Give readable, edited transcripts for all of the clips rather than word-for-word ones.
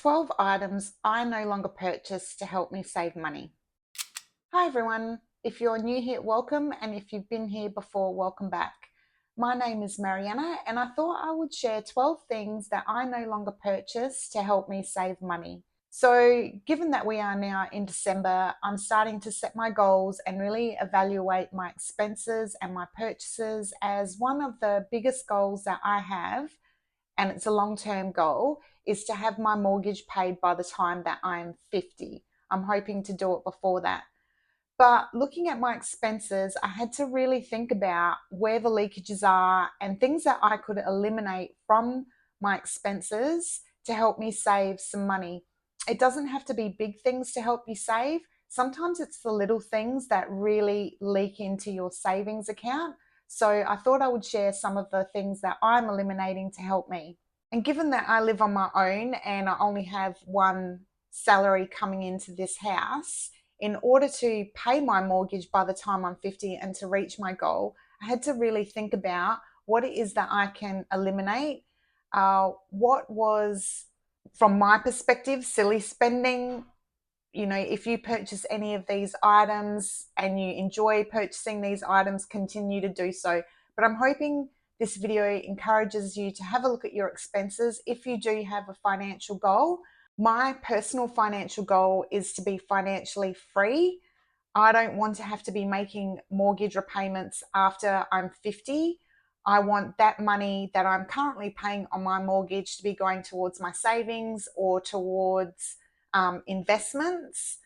12 items I no longer purchase to help me save money. Hi everyone, if you're new here, welcome, and if you've been here before, welcome back. My name is Mariana, and I thought I would share 12 things that I no longer purchase to help me save money. So, given that we are now in December, I'm starting to set my goals and really evaluate my expenses and my purchases as one of the biggest goals that I have, and it's a long-term goal, is to have my mortgage paid by the time that I'm 50. I'm hoping to do it before that. But looking at my expenses, I had to really think about where the leakages are and things that I could eliminate from my expenses to help me save some money. It doesn't have to be big things to help you save. Sometimes it's the little things that really leak into your savings account. So I thought I would share some of the things that I'm eliminating to help me. And given that I live on my own and I only have one salary coming into this house, in order to pay my mortgage by the time I'm 50 and to reach my goal, I had to really think about what it is that I can eliminate. What was, from my perspective, silly spending. You know, if you purchase any of these items and you enjoy purchasing these items, continue to do so. But I'm hoping this video encourages you to have a look at your expenses if you do have a financial goal. My personal financial goal is to be financially free. I don't want to have to be making mortgage repayments after I'm 50. I want that money that I'm currently paying on my mortgage to be going towards my savings or towards investments.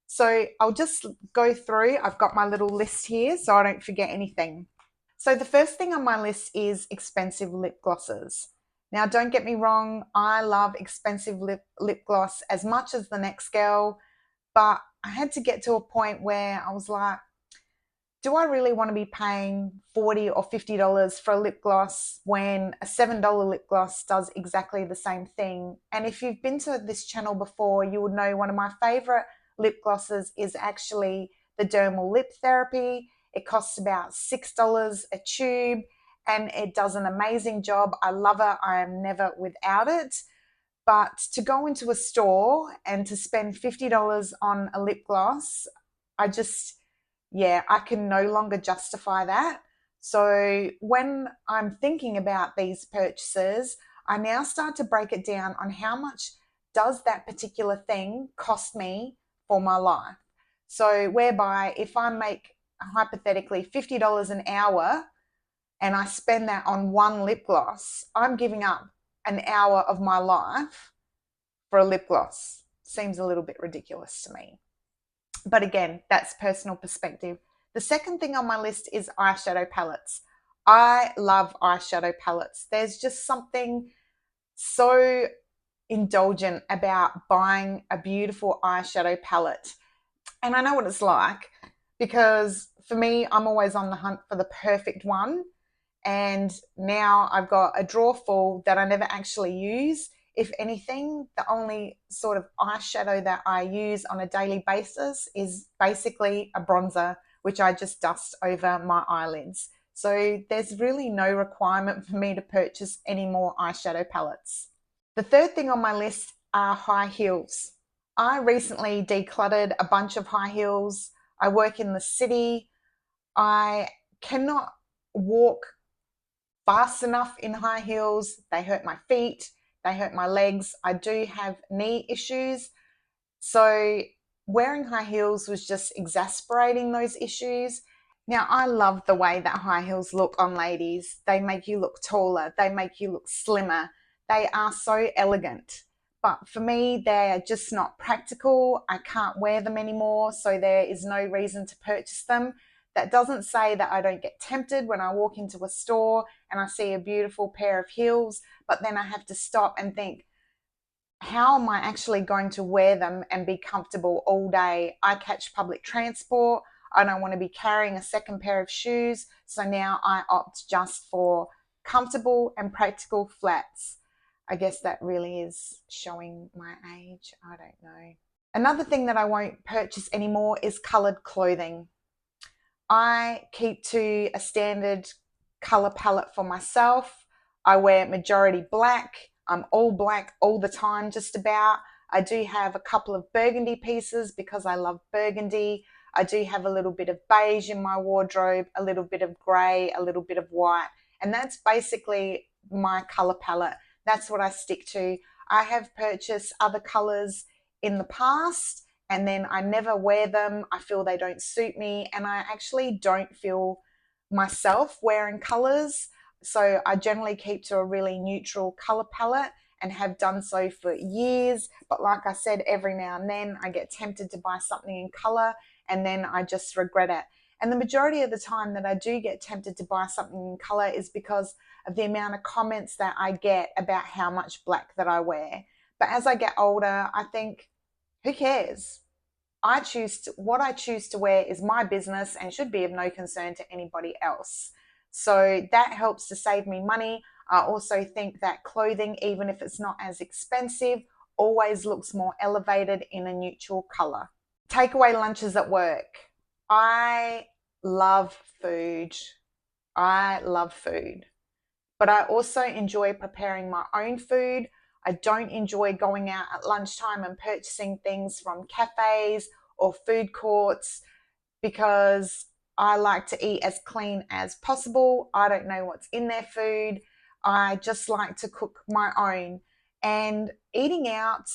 So I'll just go through. I've got my little list here so I don't forget anything. So the first thing on my list is expensive lip glosses. Now, don't get me wrong, I love expensive lip gloss as much as the next girl, but I had to get to a point where I was like, do I really want to be paying $40 or $50 for a lip gloss when a $7 lip gloss does exactly the same thing? And if you've been to this channel before, you would know one of my favorite lip glosses is actually the Dermal Lip Therapy. It costs about $6 a tube and it does an amazing job. I love it. I am never without it. But to go into a store and to spend $50 on a lip gloss, I can no longer justify that. So when I'm thinking about these purchases, I now start to break it down on how much does that particular thing cost me for my life. So whereby if I make hypothetically $50 an hour and I spend that on one lip gloss, I'm giving up an hour of my life for a lip gloss. Seems a little bit ridiculous to me. But again, that's personal perspective. The second thing on my list is eyeshadow palettes. I love eyeshadow palettes. There's just something so indulgent about buying a beautiful eyeshadow palette. And I know what it's like because for me, I'm always on the hunt for the perfect one. And now I've got a drawer full that I never actually use. If anything, the only sort of eyeshadow that I use on a daily basis is basically a bronzer, which I just dust over my eyelids. So there's really no requirement for me to purchase any more eyeshadow palettes. The third thing on my list are high heels. I recently decluttered a bunch of high heels. I work in the city. I cannot walk fast enough in high heels. They hurt my feet. They hurt my legs. I do have knee issues. So wearing high heels was just exasperating those issues. Now, I love the way that high heels look on ladies. They make you look taller. They make you look slimmer. They are so elegant. But for me, they're just not practical. I can't wear them anymore, so there is no reason to purchase them. That doesn't say that I don't get tempted when I walk into a store and I see a beautiful pair of heels, but then I have to stop and think, how am I actually going to wear them and be comfortable all day? I catch public transport. I don't want to be carrying a second pair of shoes. So now I opt just for comfortable and practical flats. I guess that really is showing my age. I don't know. Another thing that I won't purchase anymore is colored clothing. I keep to a standard color palette for myself. I wear majority black. I'm all black all the time, just about. I do have a couple of burgundy pieces because I love burgundy. I do have a little bit of beige in my wardrobe, a little bit of grey, a little bit of white. And that's basically my colour palette. That's what I stick to. I have purchased other colours in the past and then I never wear them. I feel they don't suit me and I actually don't feel myself wearing colours. So I generally keep to a really neutral colour palette and have done so for years. But like I said, every now and then I get tempted to buy something in colour and then I just regret it. And the majority of the time that I do get tempted to buy something in colour is because of the amount of comments that I get about how much black that I wear. But as I get older, I think, who cares? What I choose to wear is my business and should be of no concern to anybody else. So that helps to save me money. I also think that clothing, even if it's not as expensive, always looks more elevated in a neutral color. Takeaway lunches at work. I love food. I love food. But I also enjoy preparing my own food. I don't enjoy going out at lunchtime and purchasing things from cafes or food courts because I like to eat as clean as possible. I don't know what's in their food. I just like to cook my own. And eating out,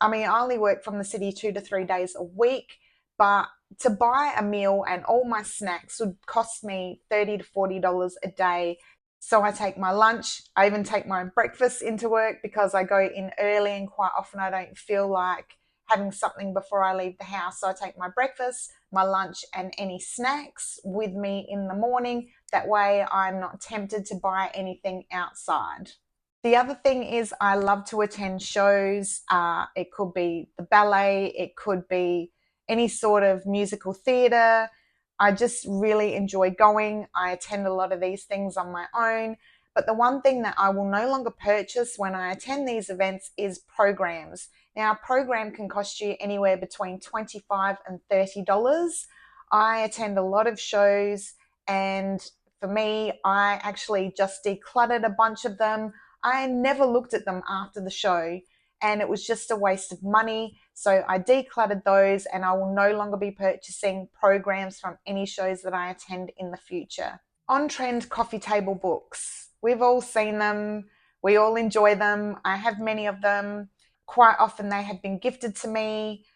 I only work from the city 2 to 3 days a week, but to buy a meal and all my snacks would cost me $30 to $40 a day. So I take my lunch, I even take my breakfast into work because I go in early and quite often I don't feel like having something before I leave the house. So I take my breakfast, my lunch, and any snacks with me in the morning. That way I'm not tempted to buy anything outside. The other thing is I love to attend shows. It could be the ballet, it could be any sort of musical theatre. I just really enjoy going. I attend a lot of these things on my own. But the one thing that I will no longer purchase when I attend these events is programs. Now, a program can cost you anywhere between $25 and $30. I attend a lot of shows, and for me, I actually just decluttered a bunch of them. I never looked at them after the show and it was just a waste of money. So I decluttered those and I will no longer be purchasing programs from any shows that I attend in the future. On trend coffee table books. We've all seen them. We all enjoy them. I have many of them. Quite often they have been gifted to me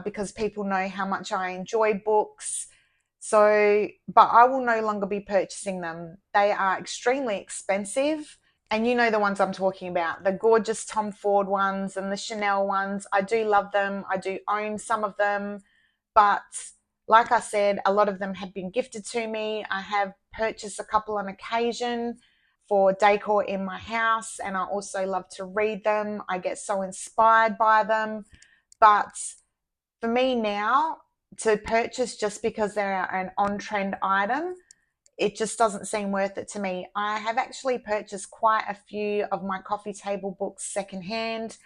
because people know how much I enjoy books. So, but I will no longer be purchasing them. They are extremely expensive. And you know the ones I'm talking about, the gorgeous Tom Ford ones and the Chanel ones. I do love them. I do own some of them. But like I said, a lot of them have been gifted to me. I have purchased a couple on occasion for decor in my house. And I also love to read them. I get so inspired by them. But for me now, to purchase just because they're an on-trend item, it just doesn't seem worth it to me. I have actually purchased quite a few of my coffee table books secondhand.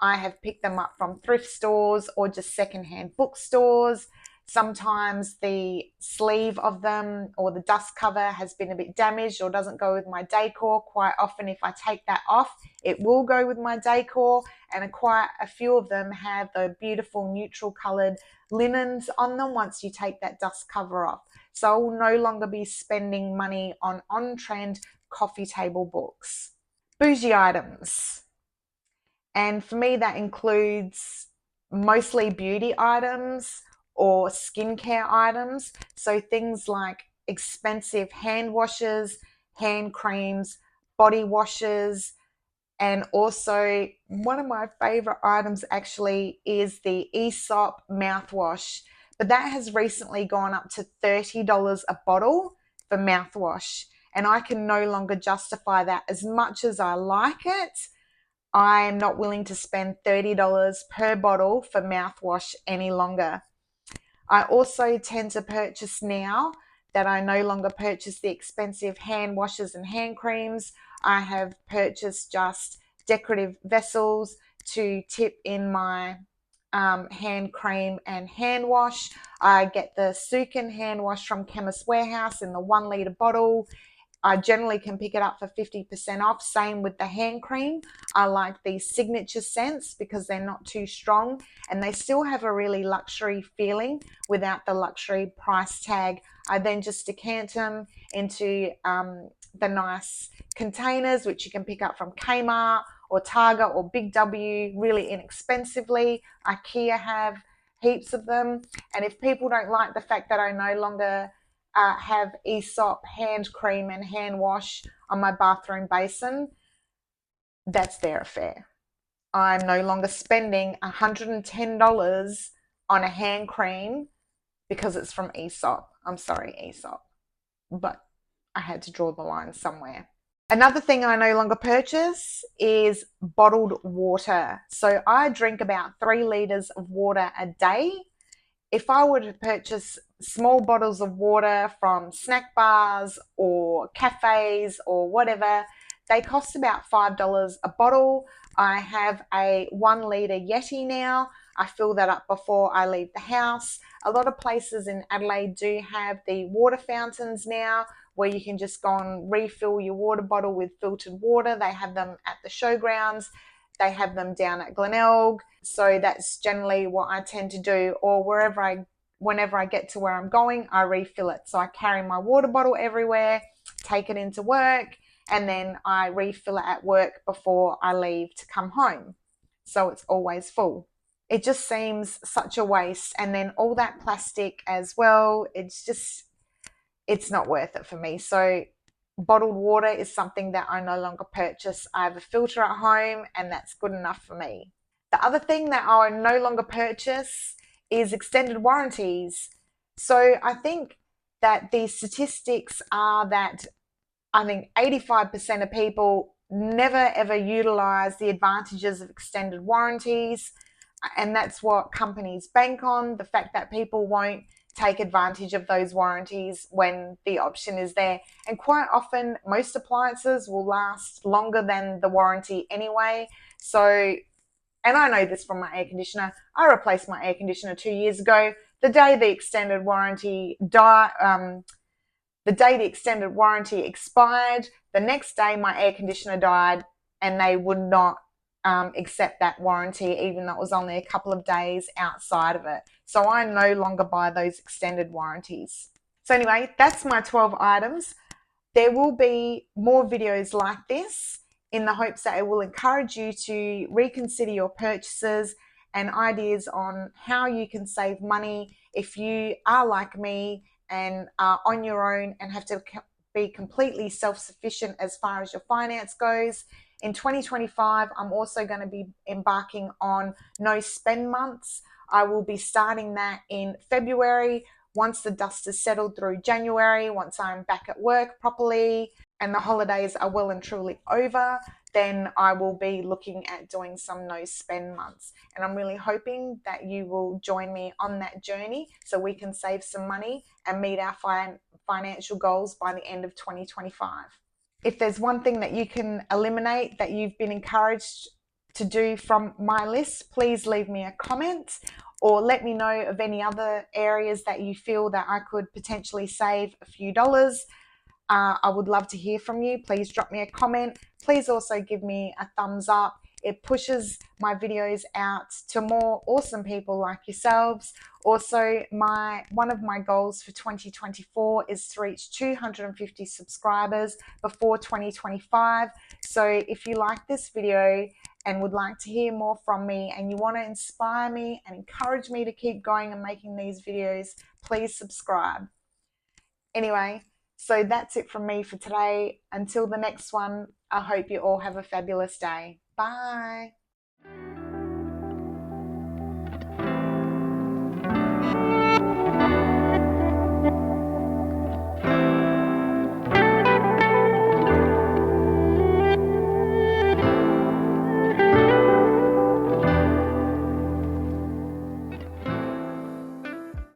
I have picked them up from thrift stores or just secondhand bookstores. Sometimes the sleeve of them or the dust cover has been a bit damaged or doesn't go with my decor. Quite often, if I take that off, it will go with my decor. And quite a few of them have the beautiful neutral colored linens on them once you take that dust cover off. So I will no longer be spending money on on-trend coffee table books. Bougie items. And for me, that includes mostly beauty items or skincare items. So things like expensive hand washes, hand creams, body washes, and also one of my favorite items actually is the Aesop mouthwash. But that has recently gone up to $30 a bottle for mouthwash. And I can no longer justify that. As much as I like it, I am not willing to spend $30 per bottle for mouthwash any longer. I also tend to purchase now that I no longer purchase the expensive hand washes and hand creams. I have purchased just decorative vessels to tip in my hand cream and hand wash. I get the Sukin hand wash from Chemist Warehouse in the 1 litre bottle. I generally can pick it up for 50% off. Same with the hand cream. I like the signature scents because they're not too strong and they still have a really luxury feeling without the luxury price tag. I then just decant them into the nice containers, which you can pick up from Kmart or Target or Big W really inexpensively. IKEA have heaps of them. And if people don't like the fact that I no longer have Aesop hand cream and hand wash on my bathroom basin, that's their affair. I'm no longer spending $110 on a hand cream because it's from Aesop. I'm sorry, Aesop, but I had to draw the line somewhere. Another thing I no longer purchase is bottled water. So I drink about 3 liters of water a day. If I were to purchase small bottles of water from snack bars or cafes or whatever, they cost about $5 a bottle. I have a 1 litre Yeti now. I fill that up before I leave the house. A lot of places in Adelaide do have the water fountains now where you can just go and refill your water bottle with filtered water. They have them at the showgrounds. They have them down at Glenelg. So that's generally what I tend to do, or whenever I get to where I'm going, I refill it. So I carry my water bottle everywhere, take it into work, and then I refill it at work before I leave to come home. So it's always full. It just seems such a waste. And then all that plastic as well, it's not worth it for me. So bottled water is something that I no longer purchase. I have a filter at home and that's good enough for me. The other thing that I no longer purchase is extended warranties. So I think that the statistics are that I think 85% of people never ever utilize the advantages of extended warranties. And that's what companies bank on, the fact that people won't take advantage of those warranties when the option is there. And quite often, most appliances will last longer than the warranty anyway. So, and I know this from my air conditioner. I replaced my air conditioner 2 years ago. The day the extended warranty expired, the next day my air conditioner died, and they would not accept that warranty, even though it was only a couple of days outside of it. So I no longer buy those extended warranties. So anyway, that's my 12 items. There will be more videos like this in the hopes that it will encourage you to reconsider your purchases and ideas on how you can save money if you are like me and are on your own and have to be completely self-sufficient as far as your finance goes. In 2025, I'm also going to be embarking on no spend months. I will be starting that in February once the dust is settled through January, once I'm back at work properly and the holidays are well and truly over, then I will be looking at doing some no spend months. And I'm really hoping that you will join me on that journey so we can save some money and meet our financial goals by the end of 2025. If there's one thing that you can eliminate that you've been encouraged to do from my list, please leave me a comment or let me know of any other areas that you feel that I could potentially save a few dollars. I would love to hear from you. Please drop me a comment. Please also give me a thumbs up. It pushes my videos out to more awesome people like yourselves. Also, one of my goals for 2024 is to reach 250 subscribers before 2025. So if you like this video and would like to hear more from me and you want to inspire me and encourage me to keep going and making these videos, please subscribe. Anyway, so that's it from me for today. Until the next one, I hope you all have a fabulous day. Bye.